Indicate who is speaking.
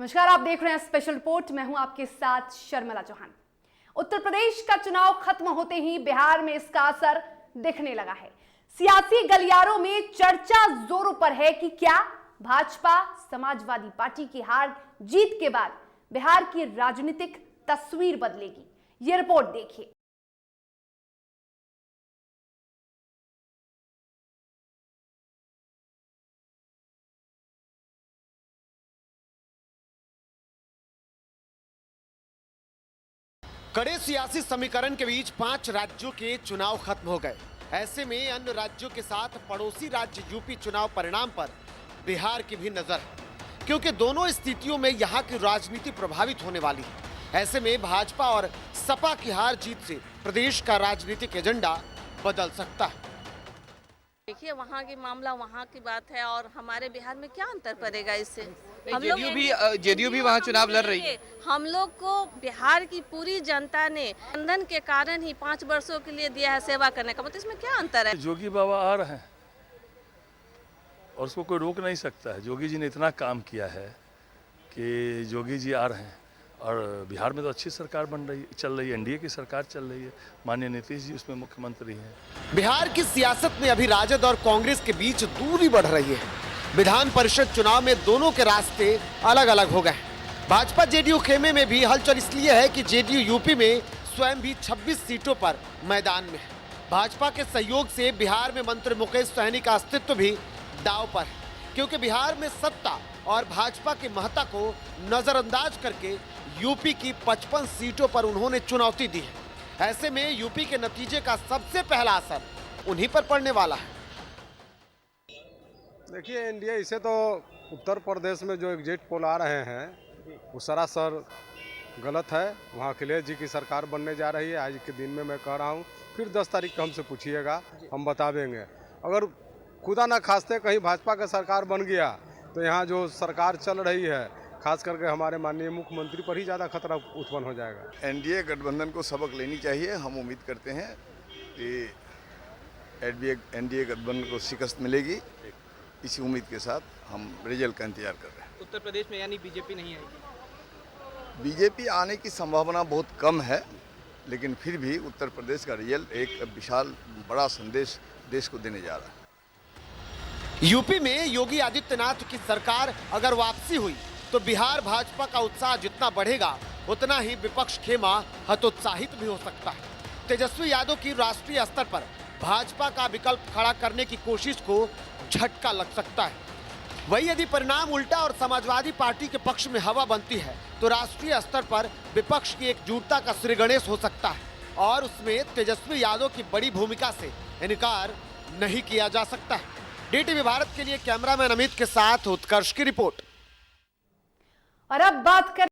Speaker 1: नमस्कार, आप देख रहे हैं स्पेशल रिपोर्ट। मैं हूं आपके साथ शर्मिला चौहान। उत्तर प्रदेश का चुनाव खत्म होते ही बिहार में इसका असर दिखने लगा है। सियासी गलियारों में चर्चा जोरों पर है कि क्या भाजपा समाजवादी पार्टी की हार जीत के बाद बिहार की राजनीतिक तस्वीर बदलेगी। यह रिपोर्ट देखिए।
Speaker 2: कड़े सियासी समीकरण के बीच 5 राज्यों के चुनाव खत्म हो गए। ऐसे में अन्य राज्यों के साथ पड़ोसी राज्य यूपी चुनाव परिणाम पर बिहार की भी नजर है, क्योंकि दोनों स्थितियों में यहां की राजनीति प्रभावित होने वाली है। ऐसे में भाजपा और सपा की हार जीत से प्रदेश का राजनीतिक एजेंडा बदल सकता है।
Speaker 3: देखिए, वहाँ की मामला वहाँ की बात है और हमारे बिहार में क्या अंतर पड़ेगा इससे।
Speaker 4: जेडीयू भी वहाँ चुनाव लड़ रही है।
Speaker 3: हम लोग को बिहार की पूरी जनता ने बंधन के कारण ही 5 वर्षों के लिए दिया है सेवा करने का, मतलब इसमें क्या अंतर है।
Speaker 5: जोगी बाबा आ रहे हैं और उसको कोई रोक नहीं सकता है। जोगी जी ने इतना काम किया है कि जोगी जी आ रहे हैं और बिहार में तो अच्छी सरकार चल रही है। एनडीए की सरकार चल रही है। माननीय नीतीश जी उसमें मुख्यमंत्री हैं।
Speaker 2: बिहार की सियासत में अभी राजद और कांग्रेस के बीच दूरी बढ़ रही है। विधान परिषद चुनाव में दोनों के रास्ते अलग अलग हो गए। भाजपा जेडीयू खेमे में भी हलचल इसलिए है कि जेडीयू यूपी में स्वयं भी 26 सीटों पर मैदान में है। भाजपा के सहयोग से बिहार में मंत्री मुकेश सहनी का अस्तित्व भी दांव पर है, क्योंकि बिहार में सत्ता और भाजपा की महत्ता को नजरअंदाज करके यूपी की 55 सीटों पर उन्होंने चुनौती दी है। ऐसे में यूपी के नतीजे का सबसे पहला असर उन्हीं पर पड़ने वाला है।
Speaker 6: देखिए, एनडीए इसे तो उत्तर प्रदेश में जो एग्जिट पोल आ रहे हैं वो सरासर गलत है। वहाँ अखिलेश जी की सरकार बनने जा रही है। आज के दिन में मैं कह रहा हूँ, फिर 10 तारीख को हमसे पूछिएगा, हम बता देंगे। अगर खुदा ना खास्ते कहीं भाजपा का सरकार बन गया तो यहाँ जो सरकार चल रही है, खास करके हमारे माननीय मुख्यमंत्री पर ही ज़्यादा खतरा उत्पन्न हो जाएगा।
Speaker 7: एनडीए गठबंधन को सबक लेनी चाहिए। हम उम्मीद करते हैं कि एनडीए गठबंधन को शिकस्त मिलेगी। इसी उम्मीद के साथ हम रिजल्ट का इंतजार कर रहे हैं।
Speaker 4: उत्तर प्रदेश में यानी बीजेपी नहीं आएगी।
Speaker 7: बीजेपी आने की संभावना बहुत कम है, लेकिन फिर भी उत्तर प्रदेश का रिजल्ट एक विशाल बड़ा संदेश देश को देने जा रहा है।
Speaker 2: यूपी में योगी आदित्यनाथ की सरकार अगर वापसी हुई तो बिहार भाजपा का उत्साह जितना बढ़ेगा उतना ही विपक्ष खेमा हतोत्साहित भी हो सकता है। तेजस्वी यादव की राष्ट्रीय स्तर पर भाजपा का विकल्प खड़ा करने की कोशिश को झटका लग सकता है। वही यदि परिणाम उल्टा और समाजवादी पार्टी के पक्ष में हवा बनती है तो राष्ट्रीय स्तर पर विपक्ष की एकजुटता का श्रीगणेश हो सकता है और उसमें तेजस्वी यादव की बड़ी भूमिका से इनकार नहीं किया जा सकता है। डीटीवी भारत के लिए कैमरामैन अमित के साथ उत्कर्ष की रिपोर्ट।
Speaker 1: और अब बात कर